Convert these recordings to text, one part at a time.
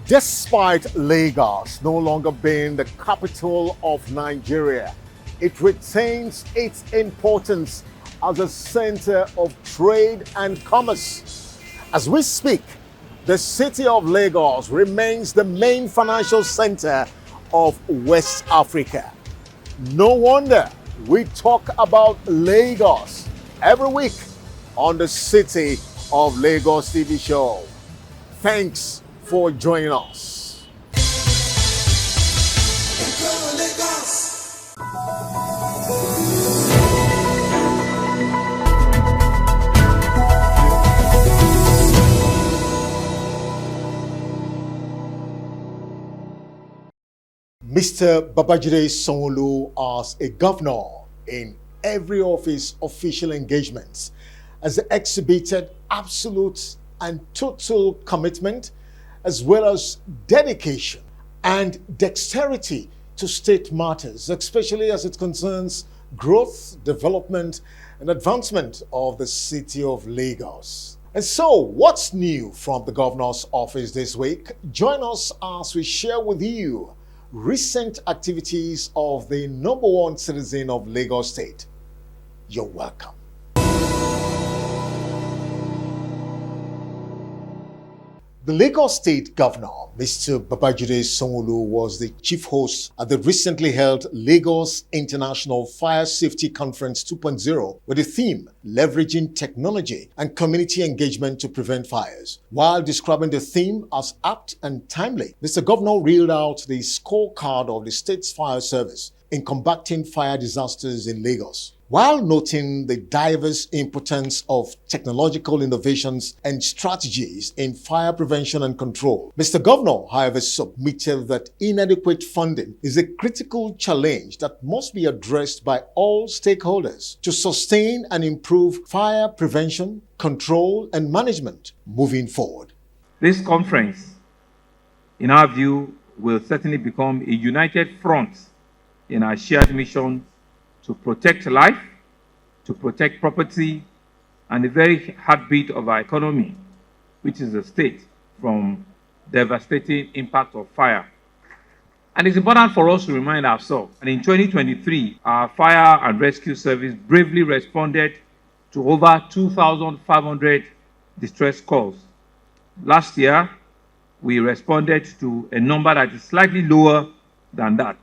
Despite Lagos no longer being the capital of Nigeria, it retains its importance as a center of trade and commerce. As we speak, the city of Lagos remains the main financial center of West Africa. No wonder we talk about Lagos every week on the City of Lagos TV show. Thanks for joining us. Mr. Babajide Sanwo-olu, as a governor in every of his official engagements, has exhibited absolute and total commitment, as well as dedication and dexterity to state matters, especially as it concerns growth, development, and advancement of the city of Lagos. And so, what's new from the governor's office this week? Join us as we share with you recent activities of the number one citizen of Lagos State. You're welcome. The Lagos State Governor, Mr. Babajide Sanwo-olu, was the chief host at the recently held Lagos International Fire Safety Conference 2.0 with the theme, Leveraging Technology and Community Engagement to Prevent Fires. While describing the theme as apt and timely, Mr. Governor reeled out the scorecard of the state's fire service in combating fire disasters in Lagos, while noting the diverse importance of technological innovations and strategies in fire prevention and control. Mr. Governor, however, submitted that inadequate funding is a critical challenge that must be addressed by all stakeholders to sustain and improve fire prevention, control, and management moving forward. This conference, in our view, will certainly become a united front in our shared mission to protect life, to protect property, and the very heartbeat of our economy, which is the state, from devastating impact of fire. And it's important for us to remind ourselves, and in 2023, our fire and rescue service bravely responded to over 2,500 distress calls. Last year, we responded to a number that is slightly lower than that.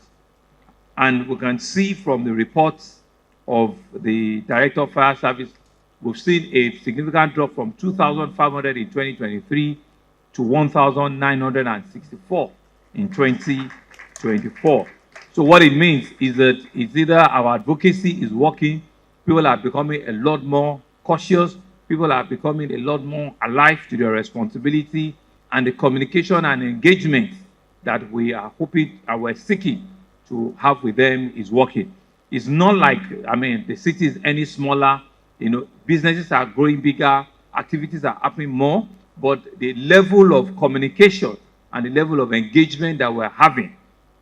And we can see from the reports of the Director of Fire Service, we've seen a significant drop from 2,500 in 2023 to 1,964 in 2024. So what it means is that it's either our advocacy is working, people are becoming a lot more cautious, people are becoming a lot more alive to their responsibility, and the communication and engagement that we are hoping and we're seeking to have with them is working. It's not like, the city is any smaller, businesses are growing bigger, activities are happening more, but the level of communication and the level of engagement that we're having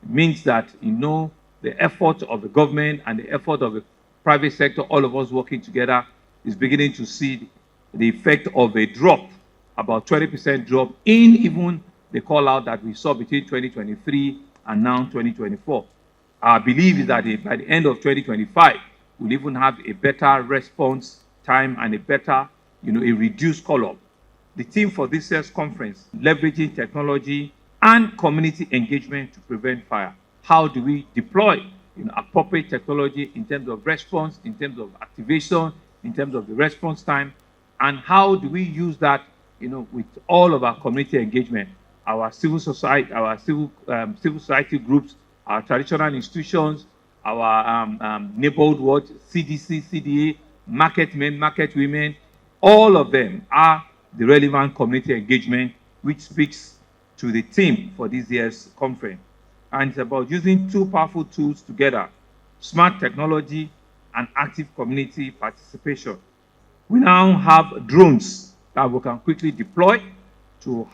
means that, the effort of the government and the effort of the private sector, all of us working together, is beginning to see the effect of a drop, about 20% drop in even the call out that we saw between 2023 and now 2024. Our belief is that by the end of 2025, we'll even have a better response time and a better, a reduced call-up. The theme for this year's conference, leveraging technology and community engagement to prevent fire. How do we deploy appropriate technology in terms of response, in terms of activation, in terms of the response time, and how do we use that, with all of our community engagement, our civil society, civil society groups, our traditional institutions, our neighborhood watch, CDC, CDA, market men, market women, all of them are the relevant community engagement, which speaks to the theme for this year's conference. And it's about using two powerful tools together, smart technology and active community participation. We now have drones that we can quickly deploy to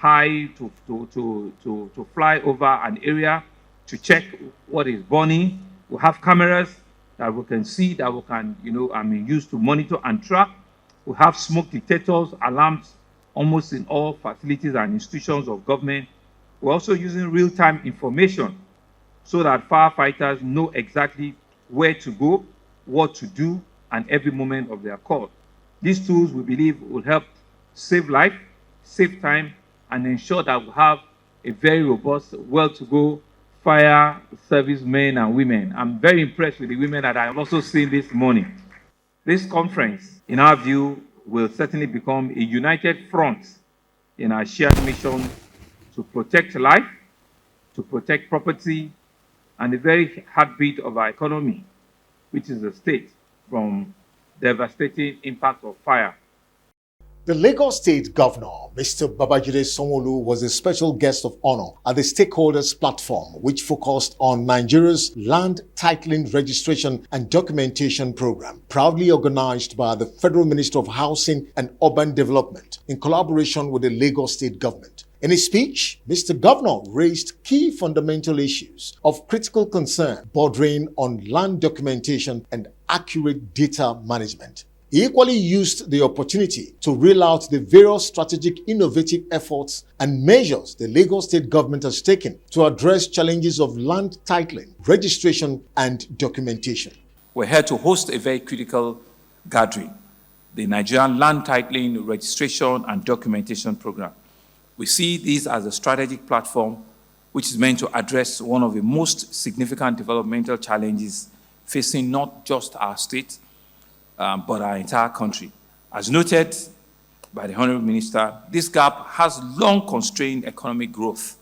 fly over an area to check what is burning. We have cameras that we can see, that we can, use to monitor and track. We have smoke detectors, alarms, almost in all facilities and institutions of government. We're also using real-time information so that firefighters know exactly where to go, what to do, and every moment of their call. These tools, we believe, will help save life, save time, and ensure that we have a very robust, well-to-go fire service men and women. I'm very impressed with the women that I've also seen this morning. This conference, in our view, will certainly become a united front in our shared mission to protect life, to protect property, and the very heartbeat of our economy, which is the state, from devastating impact of fire. The Lagos State Governor, Mr. Babajide Sanwo-olu, was a special guest of honor at the Stakeholders Platform, which focused on Nigeria's land titling registration and documentation program, proudly organized by the Federal Ministry of Housing and Urban Development in collaboration with the Lagos State Government. In his speech, Mr. Governor raised key fundamental issues of critical concern bordering on land documentation and accurate data management. He equally used the opportunity to reel out the various strategic innovative efforts and measures the Lagos State Government has taken to address challenges of land titling, registration, and documentation. We're here to host a very critical gathering, the Nigerian Land Titling, Registration, and Documentation Program. We see this as a strategic platform which is meant to address one of the most significant developmental challenges facing not just our state, but our entire country. As noted by the Honourable Minister, this gap has long constrained economic growth,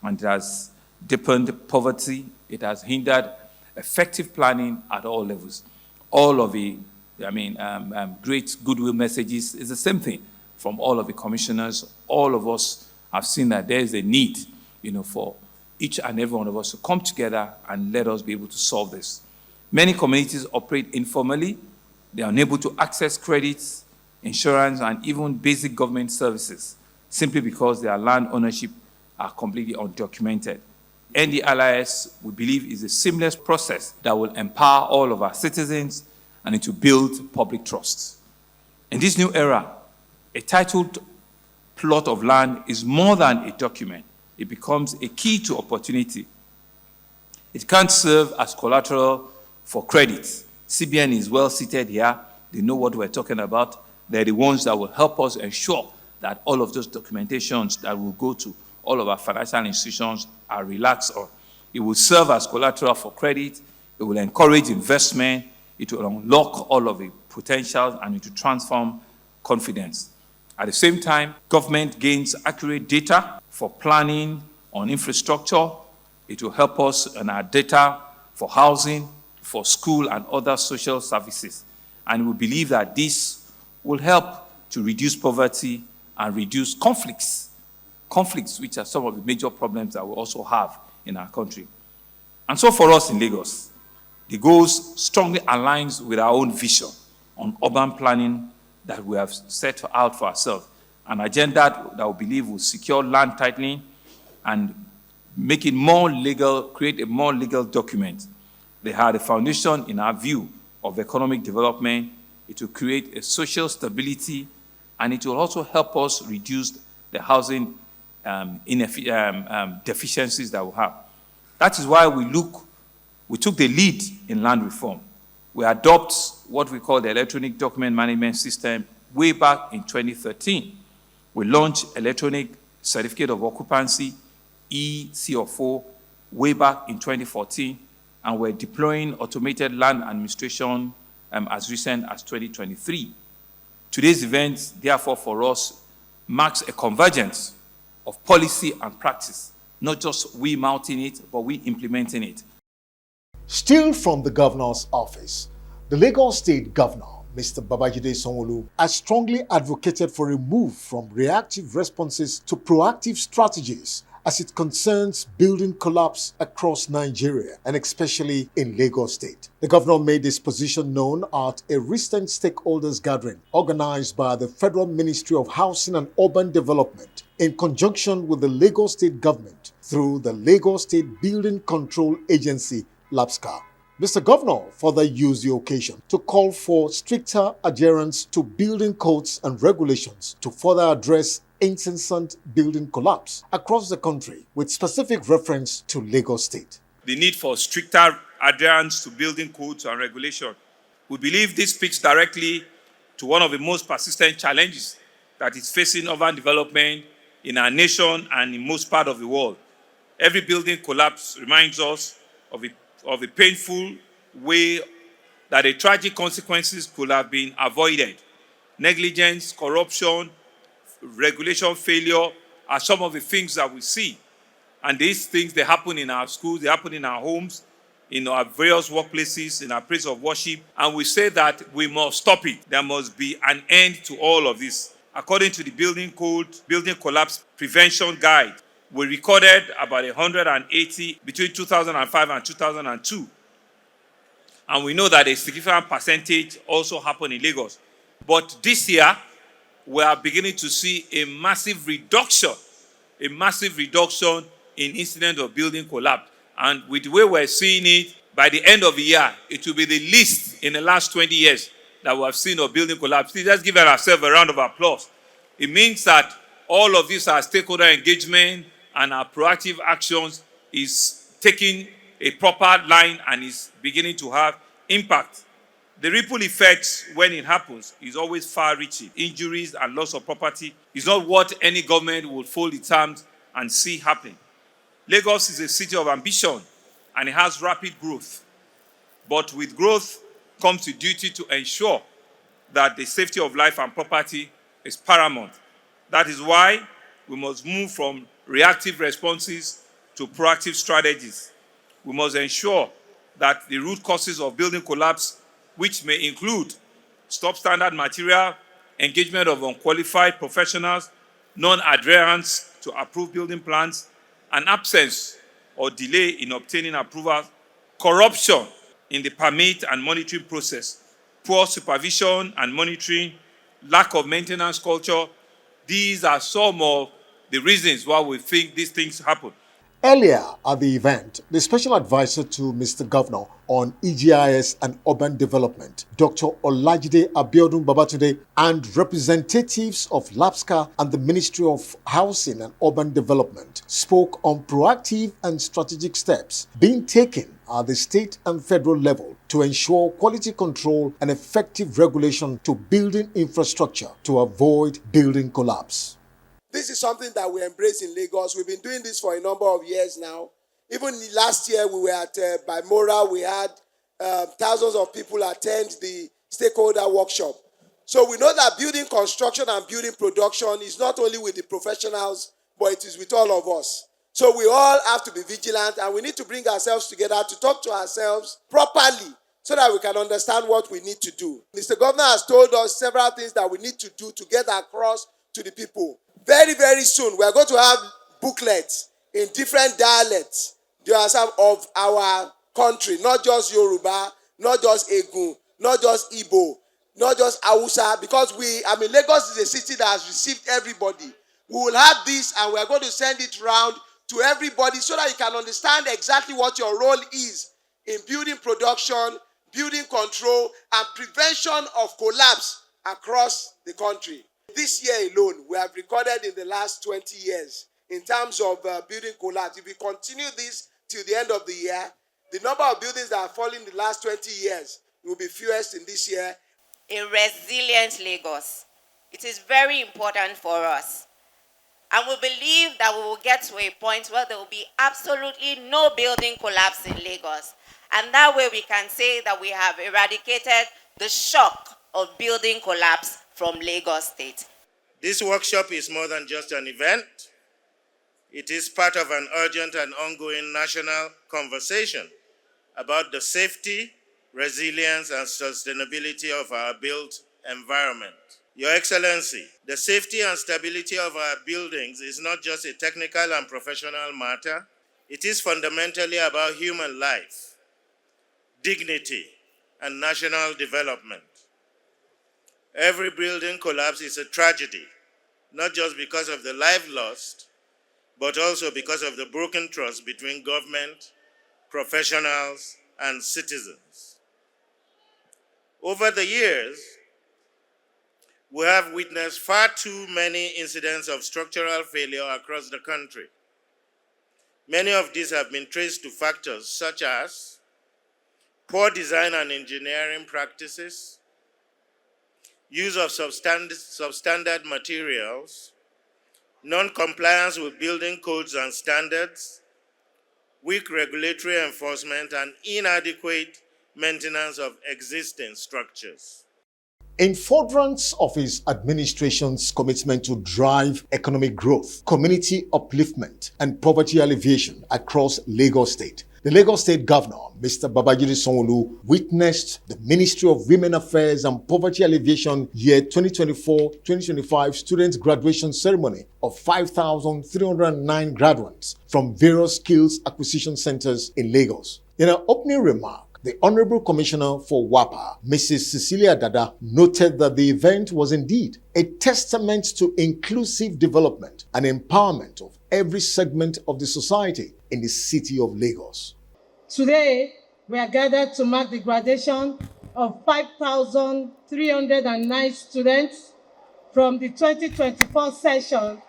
and it has deepened poverty. It has hindered effective planning at all levels. All of the, great goodwill messages is the same thing from all of the commissioners. All of us have seen that there is a need, for each and every one of us to come together and let us be able to solve this. Many communities operate informally. They are unable to access credits, insurance, and even basic government services simply because their land ownership are completely undocumented. NDLIS, we believe, is a seamless process that will empower all of our citizens and to build public trust. In this new era, a titled plot of land is more than a document. It becomes a key to opportunity. It can't serve as collateral for credit. CBN is well seated here. They know what we're talking about. They're the ones that will help us ensure that all of those documentations that will go to all of our financial institutions are relaxed on. It will serve as collateral for credit. It will encourage investment. It will unlock all of the potentials, and it will transform confidence. At the same time, government gains accurate data for planning on infrastructure. It will help us in our data for housing, for school and other social services. And we believe that this will help to reduce poverty and reduce conflicts, which are some of the major problems that we also have in our country. And so for us in Lagos, the goals strongly aligns with our own vision on urban planning that we have set out for ourselves, an agenda that we believe will secure land titling and make it more legal, create a more legal document. They had a foundation, in our view, of economic development. It will create a social stability, and it will also help us reduce the housing deficiencies that we have. That is why we took the lead in land reform. We adopt what we call the Electronic Document Management System way back in 2013. We launched Electronic Certificate of Occupancy, ECO4, way back in 2014. And we're deploying automated land administration as recent as 2023. Today's event, therefore, for us, marks a convergence of policy and practice, not just we mounting it, but we implementing it. Still from the governor's office, the Lagos State Governor, Mr. Babajide Sanwo-olu, has strongly advocated for a move from reactive responses to proactive strategies as it concerns building collapse across Nigeria and especially in Lagos State. The governor made this position known at a recent stakeholders gathering organized by the Federal Ministry of Housing and Urban Development in conjunction with the Lagos State government through the Lagos State Building Control Agency, LABSCA. Mr. Governor further used the occasion to call for stricter adherence to building codes and regulations to further address incessant building collapse across the country, with specific reference to Lagos State. The need for stricter adherence to building codes and regulations. We believe this speaks directly to one of the most persistent challenges that is facing urban development in our nation and in most parts of the world. Every building collapse reminds us of a painful way that the tragic consequences could have been avoided. Negligence, corruption, regulation failure are some of the things that we see. And these things, they happen in our schools, they happen in our homes, in our various workplaces, in our place of worship. And we say that we must stop it. There must be an end to all of this. According to the Building Code, Building Collapse Prevention Guide, we recorded about 180 between 2005 and 2002. And we know that a significant percentage also happened in Lagos. But this year, we are beginning to see a massive reduction in incidents of building collapse. And with the way we're seeing it, by the end of the year, it will be the least in the last 20 years that we have seen of building collapse. Let's give ourselves a round of applause. It means that all of this, our stakeholder engagement and our proactive actions, is taking a proper line and is beginning to have impact. The ripple effects, when it happens, is always far-reaching. Injuries and loss of property is not what any government will fold its arms and see happening. Lagos is a city of ambition, and it has rapid growth. But with growth comes the duty to ensure that the safety of life and property is paramount. That is why we must move from reactive responses to proactive strategies. We must ensure that the root causes of building collapse, which may include substandard material, engagement of unqualified professionals, non-adherence to approved building plans, and absence or delay in obtaining approval, corruption in the permit and monitoring process, poor supervision and monitoring, lack of maintenance culture. These are some of the reasons why we think these things happen. Earlier at the event, the special advisor to Mr. Governor on EGIS and urban development, Dr. Olajide Abiodun Babatunde, and representatives of LAPSCA and the Ministry of Housing and Urban Development spoke on proactive and strategic steps being taken at the state and federal level to ensure quality control and effective regulation to building infrastructure to avoid building collapse. This is something that we embrace in Lagos. We've been doing this for a number of years now. Even last year, we were at Bimora. We had thousands of people attend the stakeholder workshop. So we know that building construction and building production is not only with the professionals, but it is with all of us. So we all have to be vigilant, and we need to bring ourselves together to talk to ourselves properly so that we can understand what we need to do. Mr. Governor has told us several things that we need to do to get across to the people. Very, very soon, we are going to have booklets in different dialects of our country, not just Yoruba, not just Egun, not just Igbo, not just Hausa, because Lagos is a city that has received everybody. We will have this, and we are going to send it round to everybody so that you can understand exactly what your role is in building production, building control, and prevention of collapse across the country. This year alone, we have recorded in the last 20 years in terms of building collapse. If we continue this till the end of the year, the number of buildings that have fallen in the last 20 years will be fewest in this year. A resilient Lagos. It is very important for us. And we believe that we will get to a point where there will be absolutely no building collapse in Lagos. And that way we can say that we have eradicated the shock of building collapse from Lagos State. This workshop is more than just an event. It is part of an urgent and ongoing national conversation about the safety, resilience, and sustainability of our built environment. Your Excellency, the safety and stability of our buildings is not just a technical and professional matter. It is fundamentally about human life, dignity, and national development. Every building collapse is a tragedy, not just because of the life lost, but also because of the broken trust between government, professionals, and citizens. Over the years, we have witnessed far too many incidents of structural failure across the country. Many of these have been traced to factors such as poor design and engineering practices, use of substandard materials, non-compliance with building codes and standards, weak regulatory enforcement, and inadequate maintenance of existing structures. In furtherance of his administration's commitment to drive economic growth, community upliftment, and poverty alleviation across Lagos State, the Lagos State Governor, Mr. Babajide Sanwo-olu, witnessed the Ministry of Women Affairs and Poverty Alleviation Year 2024-2025 student graduation ceremony of 5,309 graduates from various skills acquisition centers in Lagos. In her opening remark, the Honorable Commissioner for WAPA, Mrs. Cecilia Dada, noted that the event was indeed a testament to inclusive development and empowerment of every segment of the society in the city of Lagos. Today, we are gathered to mark the graduation of 5,309 students from the 2024 session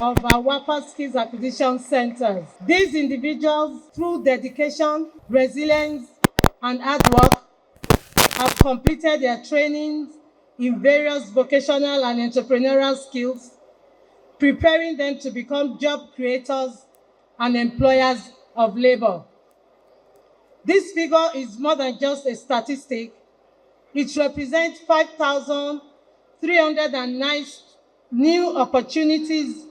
of our WAPA Skills Acquisition Centers. These individuals, through dedication, resilience, and hard work, have completed their trainings in various vocational and entrepreneurial skills, preparing them to become job creators and employers of labor. This figure is more than just a statistic. It represents 5,309 new opportunities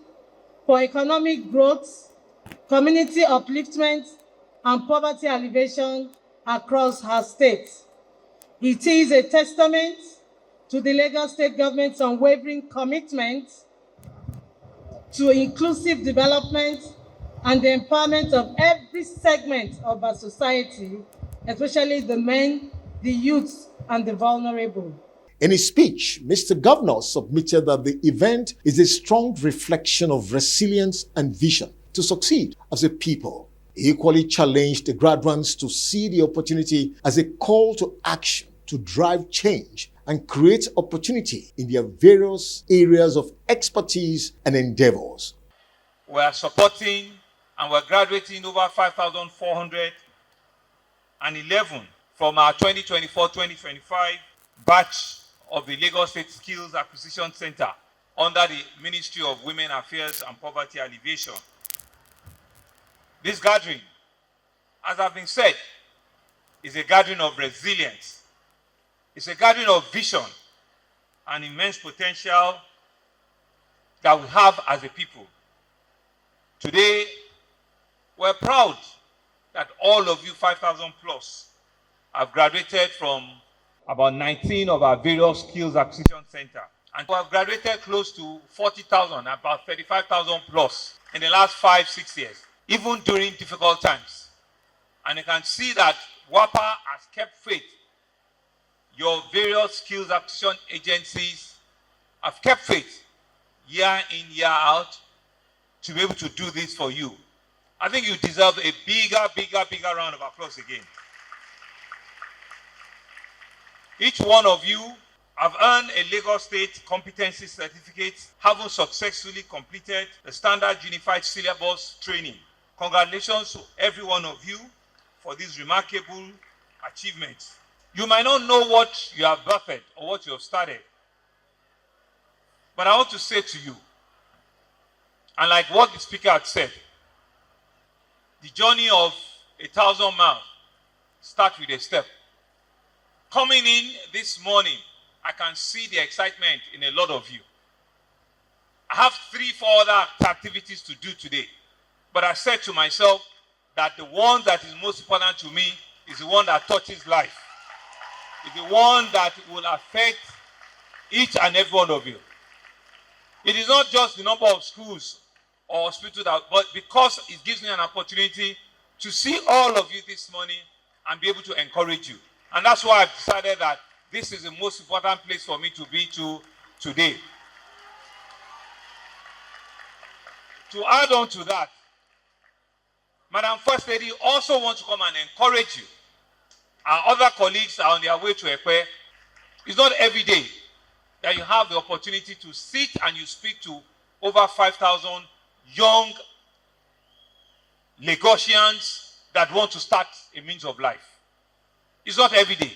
for economic growth, community upliftment, and poverty alleviation across our state. It is a testament to the Lagos State government's unwavering commitment to inclusive development and the empowerment of every segment of our society, especially the men, the youths, and the vulnerable. In his speech, Mr. Governor submitted that the event is a strong reflection of resilience and vision to succeed as a people. He equally challenged the graduates to see the opportunity as a call to action to drive change and create opportunity in their various areas of expertise and endeavors. We are supporting and we're graduating over 5,411 from our 2024-2025 batch of the Lagos State Skills Acquisition Center under the Ministry of Women Affairs and Poverty Alleviation. This gathering, as has been said, is a gathering of resilience. It's a gathering of vision and immense potential that we have as a people. Today, we're proud that all of you, 5,000 plus, have graduated from about 19 of our various skills acquisition centers. And we have graduated close to 40,000, about 35,000 plus in the last 5-6 years, even during difficult times. And you can see that WAPA has kept faith. Your various skills acquisition agencies have kept faith year in, year out to be able to do this for you. I think you deserve a bigger round of applause again. Each one of you have earned a Lagos State competency certificate, having successfully completed the standard unified syllabus training. Congratulations to every one of you for these remarkable achievements. You might not know what you have birthed or what you have started, but I want to say to you, and like what the speaker had said, the journey of 1,000 miles starts with a step. Coming in this morning, I can see the excitement in a lot of you. I have 3-4 other activities to do today, but I said to myself that the one that is most important to me is the one that touches life. It's the one that will affect each and every one of you. It is not just the number of schools or hospitals, but because it gives me an opportunity to see all of you this morning and be able to encourage you. And that's why I've decided that this is the most important place for me to be today. To add on to that, Madam First Lady also wants to come and encourage you Our other colleagues are on their way to Ekwe. It's not every day that you have the opportunity to sit and you speak to over 5,000 young Lagosians that want to start a means of life. It's not every day.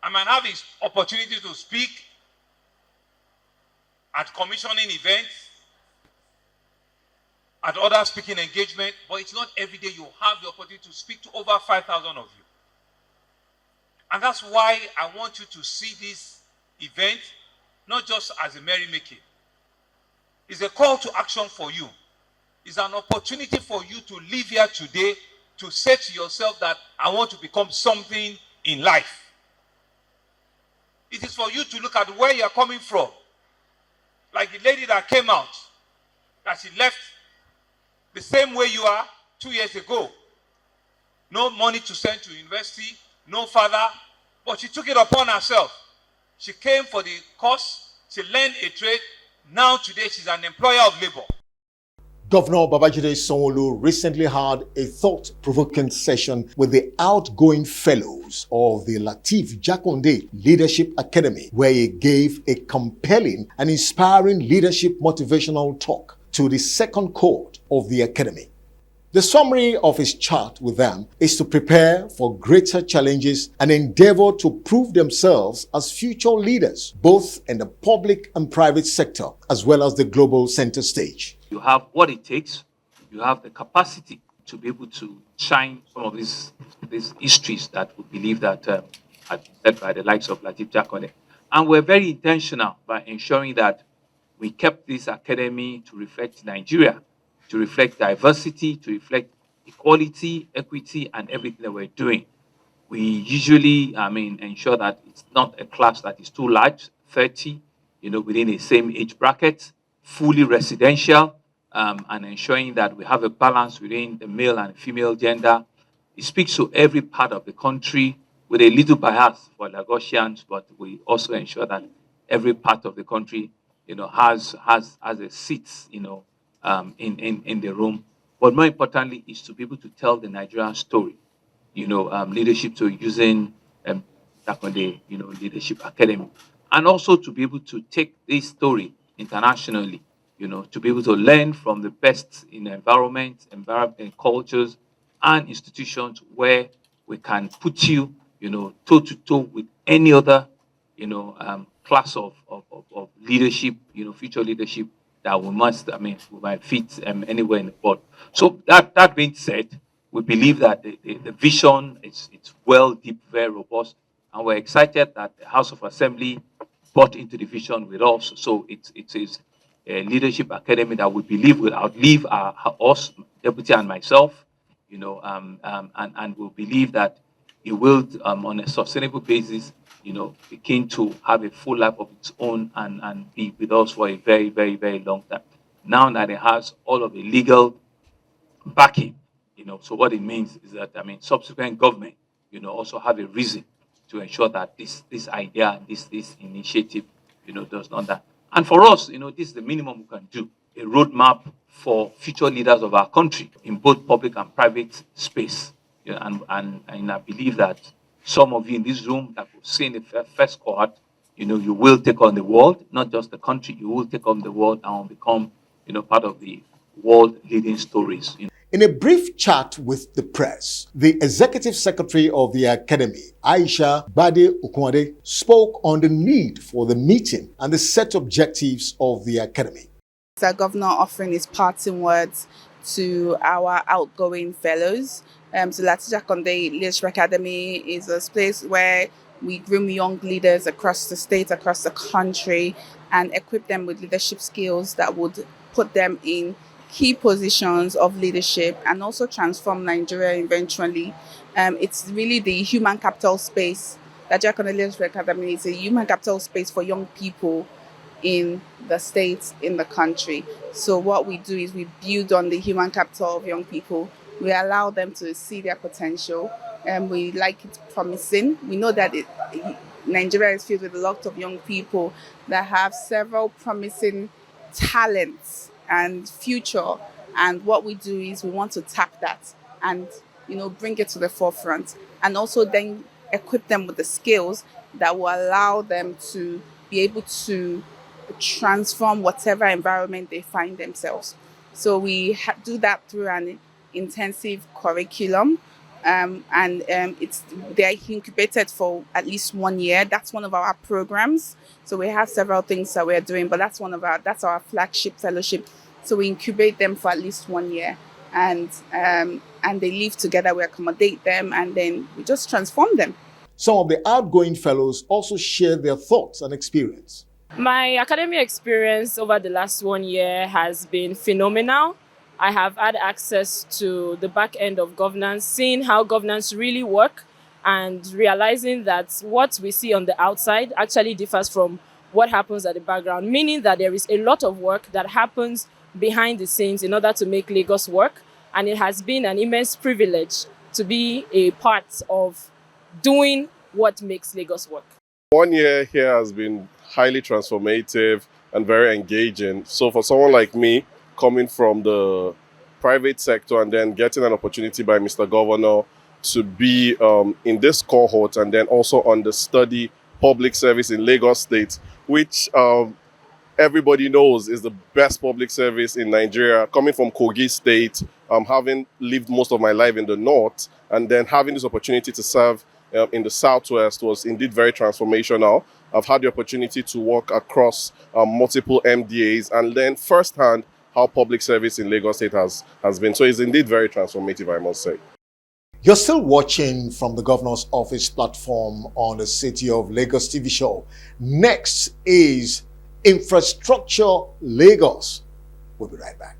I might have this opportunity to speak at commissioning events, at other speaking engagements, but it's not every day you have the opportunity to speak to over 5,000 of you. And that's why I want you to see this event not just as a merrymaking. It's a call to action for you. It's an opportunity for you to live here today to say to yourself that I want to become something in life. It is for you to look at where you are coming from. Like the lady that came out, that she left the same way you are 2 years ago. No money to send to university, no father, but she took it upon herself. She came for the course, she learned a trade. Now today she's an employer of labor. Governor Babajide Sanwo-olu recently had a thought-provoking session with the outgoing fellows of the Lateef Jakonde Leadership Academy, where he gave a compelling and inspiring leadership motivational talk to the second cohort of the academy. The summary of his chat with them is to prepare for greater challenges and endeavor to prove themselves as future leaders, both in the public and private sector, as well as the global center stage. You have what it takes. You have the capacity to be able to shine some of these histories that we believe that have been said by the likes of Lateef Jakonde. And we're very intentional by ensuring that we kept this academy to reflect Nigeria, to reflect diversity, to reflect equality, equity, and everything that we're doing. We usually, ensure that it's not a class that is too large, 30, within the same age bracket, fully residential, and ensuring that we have a balance within the male and female gender. It speaks to every part of the country with a little bias for Lagosians, but we also ensure that every part of the country, has a seat, in the room. But more importantly, is to be able to tell the Nigerian story. Leadership, so using Jakonde, Leadership Academy, and also to be able to take this story internationally. To be able to learn from the best in environment, cultures, and institutions where we can put you, toe to toe with any other, class of leadership, future leadership that we might fit anywhere in the world. So that being said, we believe that the vision it's well, deep, very robust, and we're excited that the House of Assembly bought into the vision with us. So it is a leadership academy that we believe will outlive us, deputy and myself, and we believe that it will, on a sustainable basis, begin to have a full life of its own and be with us for a very, very, very long time. Now that it has all of the legal backing, so what it means is that, subsequent government, also have a reason to ensure that this idea, this initiative, does not die. And for us, this is the minimum we can do, a roadmap for future leaders of our country in both public and private space. And I believe that some of you in this room that we've seen the first cohort, you will take on the world, not just the country, you will take on the world and become, part of the world leading stories. In a brief chat with the press, the executive secretary of the academy, Aisha Bade Okunade, spoke on the need for the meeting and the set objectives of the academy. The governor offering his parting words to our outgoing fellows. So Lateef Jakonde Leadership Academy is a place where we groom young leaders across the state, across the country, and equip them with leadership skills that would put them in key positions of leadership and also transform Nigeria eventually. It's really the human capital space. That Jakonde Leadership Academy is a human capital space for young people in the state, in the country. So what we do is we build on the human capital of young people. We allow them to see their potential, and we like it promising. We know that Nigeria is filled with a lot of young people that have several promising talents and future, and what we do is we want to tap that and bring it to the forefront, and also then equip them with the skills that will allow them to be able to transform whatever environment they find themselves. So we do that through an intensive curriculum, and they're incubated for at least 1 year. That's one of our programs. So we have several things that we're doing, but that's our flagship fellowship. So we incubate them for at least 1 year, and they live together. We accommodate them, and then we just transform them. Some of the outgoing fellows also share their thoughts and experience. My academic experience over the last 1 year has been phenomenal. I have had access to the back end of governance, seeing how governance really work, and realizing that what we see on the outside actually differs from what happens at the background, meaning that there is a lot of work that happens behind the scenes in order to make Lagos work. And it has been an immense privilege to be a part of doing what makes Lagos work. 1 year here has been highly transformative and very engaging. So for someone like me, coming from the private sector and then getting an opportunity by Mr. Governor to be in this cohort and then also understudy public service in Lagos State, which everybody knows is the best public service in Nigeria, coming from Kogi State, having lived most of my life in the north, and then having this opportunity to serve in the southwest was indeed very transformational. I've had the opportunity to work across multiple MDAs and learn firsthand how public service in Lagos State has been. So it's indeed very transformative, I must say. You're still watching from the Governor's Office platform on the City of Lagos TV show. Next is Infrastructure Lagos. We'll be right back.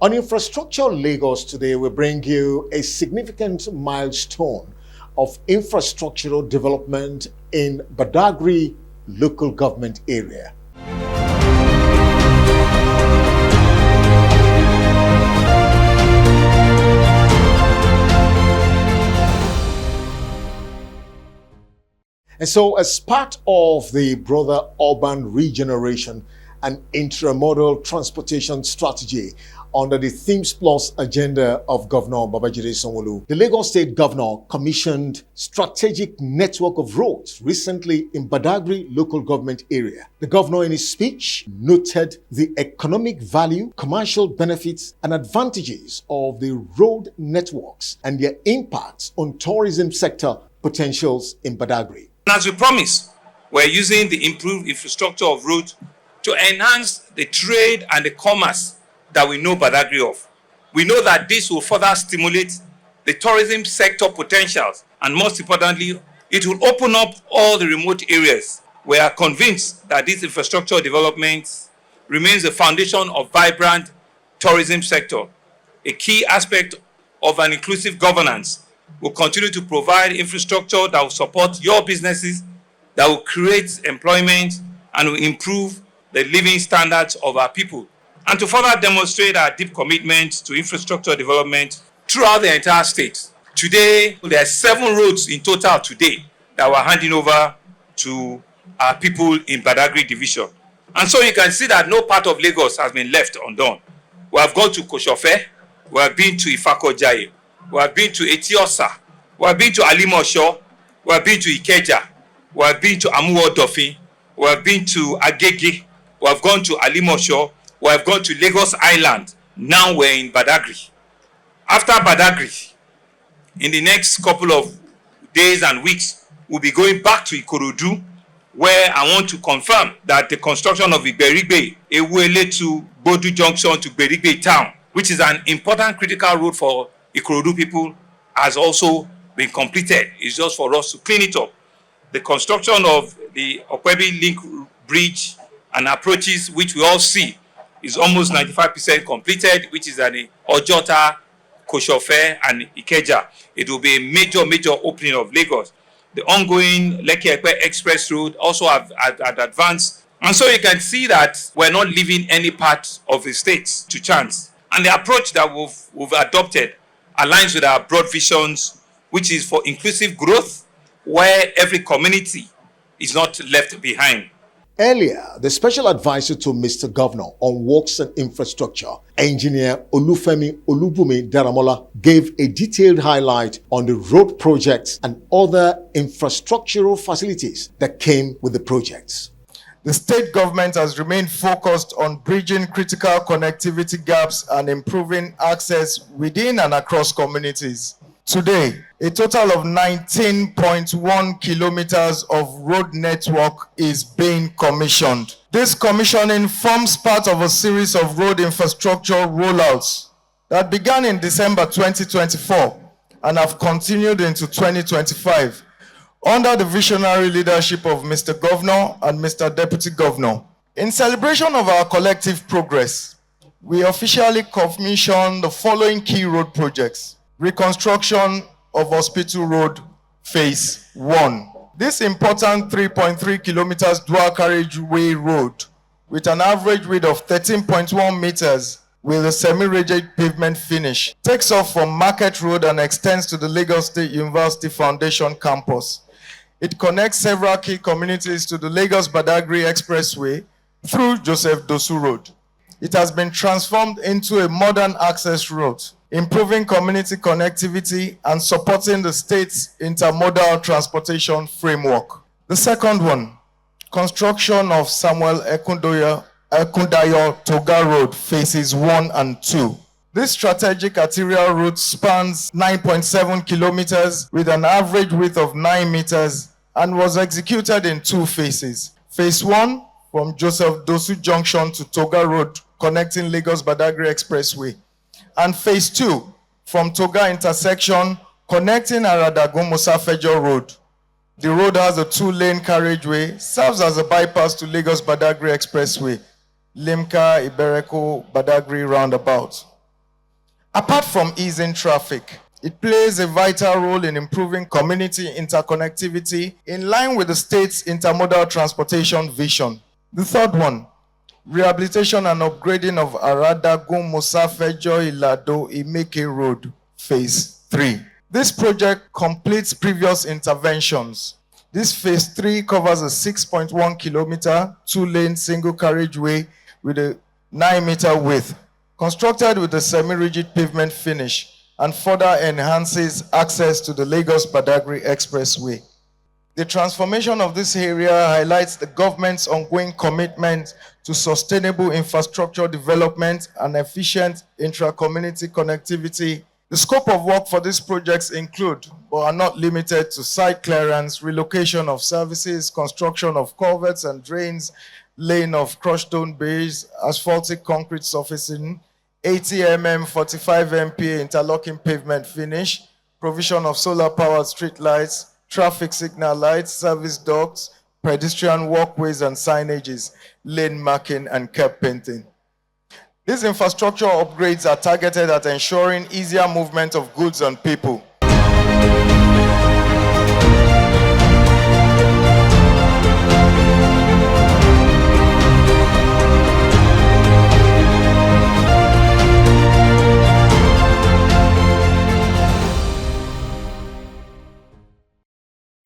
On Infrastructure Lagos today, we bring you a significant milestone of infrastructural development in Badagry local government area. And so, as part of the broader urban regeneration and intramodal transportation strategy, under the Themes Plus agenda of Governor Babajide Sanwo-olu, the Lagos State Governor commissioned strategic network of roads recently in Badagry local government area. The governor in his speech noted the economic value, commercial benefits and advantages of the road networks and their impacts on tourism sector potentials in Badagry. As we promised, we're using the improved infrastructure of roads to enhance the trade and the commerce that we know Badagry of. We know that this will further stimulate the tourism sector potentials, and most importantly, it will open up all the remote areas. We are convinced that this infrastructure development remains the foundation of vibrant tourism sector. A key aspect of an inclusive governance will continue to provide infrastructure that will support your businesses, that will create employment and will improve the living standards of our people. And to further demonstrate our deep commitment to infrastructure development throughout the entire state. Today, there are 7 roads in total today that we're handing over to our people in Badagry division. And so you can see that no part of Lagos has been left undone. We have gone to Koshofe, we have been to Ifakojaye, we have been to Etiosa, we have been to Alimosho, we have been to Ikeja, we have been to Amuwo-Odofin, we have been to Agege, we have gone to Alimosho, we have gone to Lagos Island. Now we're in Badagry. After Badagry, in the next couple of days and weeks, we'll be going back to Ikorodu, where I want to confirm that the construction of Iberigbe, Ewele to Bodu Junction to Berigbe town, which is an important critical road for Ikorodu people, has also been completed. It's just for us to clean it up. The construction of the Okwebi Link Bridge and approaches, which we all see, is almost 95% completed, which is at Ojota, Koshofe, and Ikeja. It will be a major opening of Lagos. The ongoing Lekki-Epe Express Road also have advanced. And so you can see that we're not leaving any part of the state to chance. And the approach that we've adopted aligns with our broad visions, which is for inclusive growth, where every community is not left behind. Earlier, the special advisor to Mr. Governor on Works and Infrastructure, Engineer Olufemi Olubumi Daramola, gave a detailed highlight on the road projects and other infrastructural facilities that came with the projects. The state government has remained focused on bridging critical connectivity gaps and improving access within and across communities. Today, a total of 19.1 kilometers of road network is being commissioned. This commissioning forms part of a series of road infrastructure rollouts that began in December 2024 and have continued into 2025 under the visionary leadership of Mr. Governor and Mr. Deputy Governor. In celebration of our collective progress, we officially commissioned the following key road projects. Reconstruction of Hospital Road, Phase 1. This important 3.3 kilometers dual carriageway road with an average width of 13.1 meters with a semi-rigid pavement finish takes off from Market Road and extends to the Lagos State University Foundation campus. It connects several key communities to the Lagos-Badagry Expressway through Joseph Dosu Road. It has been transformed into a modern access route, improving community connectivity and supporting the state's intermodal transportation framework. The second one, construction of Samuel Ekundayo Toga Road, phases 1 and 2. This strategic arterial route spans 9.7 kilometers with an average width of 9 meters and was executed in 2 phases. Phase 1 from Joseph Dosu Junction to Toga Road, connecting Lagos-Badagry Expressway. And Phase 2 from Toga intersection, connecting Aradagun-Musafejo Road. The road has a 2-lane carriageway, serves as a bypass to Lagos-Badagry Expressway, Limca, Ibereko, Badagry roundabout. Apart from easing traffic, it plays a vital role in improving community interconnectivity in line with the state's intermodal transportation vision. The third one, rehabilitation and upgrading of Aradagun-Musafejo Ilado Imeke Road, Phase 3. This project completes previous interventions. This Phase 3 covers a 6.1 kilometer, 2-lane single carriageway with a 9-meter width, constructed with a semi-rigid pavement finish, and further enhances access to the Lagos-Badagry Expressway. The transformation of this area highlights the government's ongoing commitment to sustainable infrastructure development and efficient intra-community connectivity. The scope of work for these projects include, but are not limited to, site clearance, relocation of services, construction of culverts and drains, laying of crushed stone bays, asphaltic concrete surfacing, 80 mm 45 MPa interlocking pavement finish, provision of solar-powered street lights, traffic signal lights, service ducts, pedestrian walkways and signages, lane marking and curb painting. These infrastructure upgrades are targeted at ensuring easier movement of goods and people.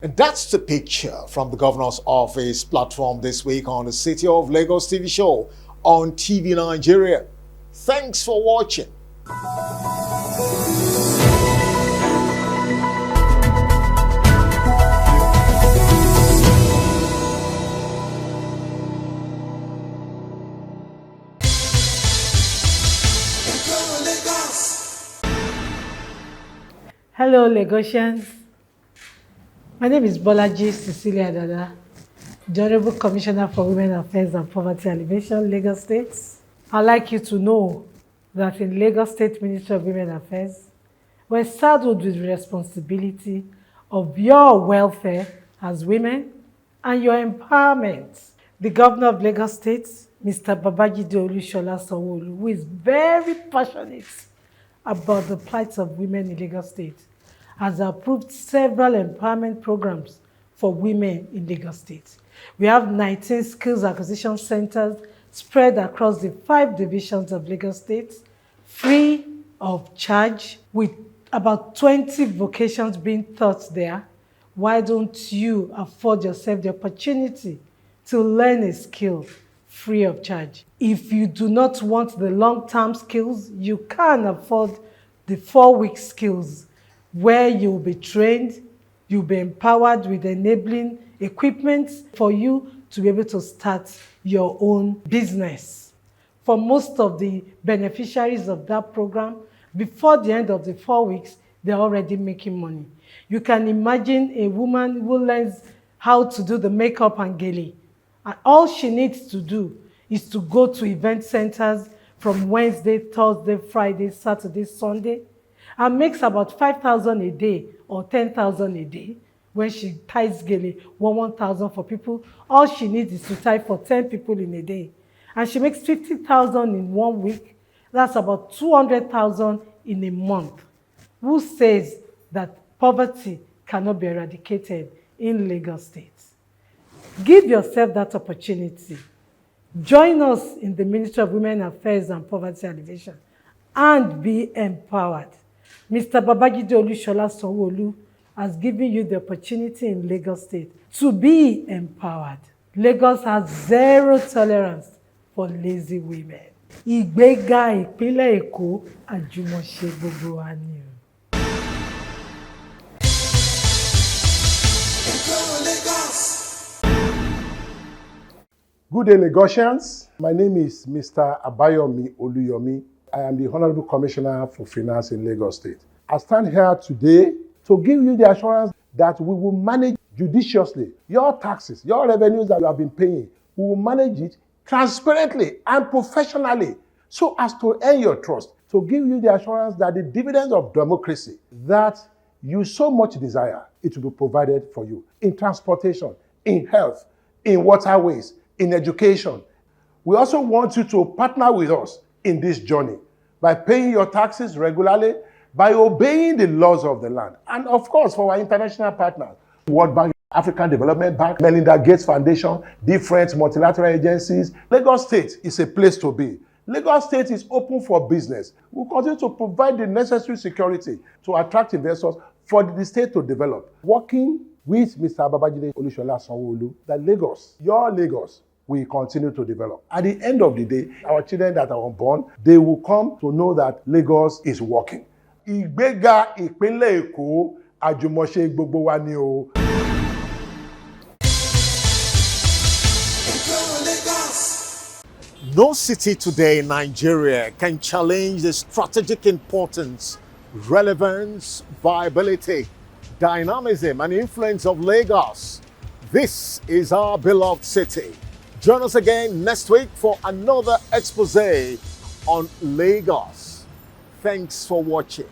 And that's the picture from the governor's office platform this week on the City of Lagos TV show on TV Nigeria. Thanks for watching. Hello, Lagosians. My name is Bolaji Cecilia Dada, the Honorable Commissioner for Women Affairs and Poverty Alleviation, Lagos State. I'd like you to know that in Lagos State Ministry of Women Affairs, we're saddled with the responsibility of your welfare as women and your empowerment. The Governor of Lagos State, Mr. Babajide Olusola Sanwo-olu, who is very passionate about the plight of women in Lagos State, has approved several empowerment programs for women in Lagos State. We have 19 skills acquisition centers spread across the 5 divisions of Lagos State, free of charge, with about 20 vocations being taught there. Why don't you afford yourself the opportunity to learn a skill free of charge? If you do not want the long-term skills, you can afford the 4-week skills where you'll be trained, you'll be empowered with enabling equipment for you to be able to start your own business. For most of the beneficiaries of that program, before the end of the 4 weeks, they're already making money. You can imagine a woman who learns how to do the makeup and gele, and all she needs to do is to go to event centers from Wednesday, Thursday, Friday, Saturday, Sunday, and makes about 5,000 a day or 10,000 a day. When she ties gele, 1,000 for people, all she needs is to tie for 10 people in a day. And she makes 50,000 in 1 week. That's about 200,000 in a month. Who says that poverty cannot be eradicated in Lagos State? Give yourself that opportunity. Join us in the Ministry of Women Affairs and Poverty Alleviation and be empowered. Mr. Babajide Olushola Sanwo-olu has given you the opportunity in Lagos State to be empowered. Lagos has zero tolerance for lazy women. Ìgbéga ìpínlẹ̀ Èkó àjùmọ̀ṣe gbogbo wa ni o. Good day, Lagosians. My name is Mr. Abayomi Oluyomi. I am the Honorable Commissioner for Finance in Lagos State. I stand here today to give you the assurance that we will manage judiciously your taxes, your revenues that you have been paying. We will manage it transparently and professionally so as to earn your trust, to give you the assurance that the dividends of democracy that you so much desire, it will be provided for you in transportation, in health, in waterways, in education. We also want you to partner with us in this journey by paying your taxes regularly, by obeying the laws of the land. And of course, for our international partners, World Bank, African Development Bank, Melinda Gates Foundation, different multilateral agencies, Lagos State is a place to be. Lagos State is open for business. We'll continue to provide the necessary security to attract investors for the state to develop. Working with Mr. Babajide Olushola Sanwo-olu, that Lagos, your Lagos, will continue to develop. At the end of the day, our children that are unborn, they will come to know that Lagos is working. Ìgbéga ìpínlẹ̀ Èkó àjùmọ̀ṣe gbogbo wa ni o. No city today in Nigeria can challenge the strategic importance, relevance, viability, dynamism, and influence of Lagos. This is our beloved city. Join us again next week for another expose on Lagos. Thanks for watching.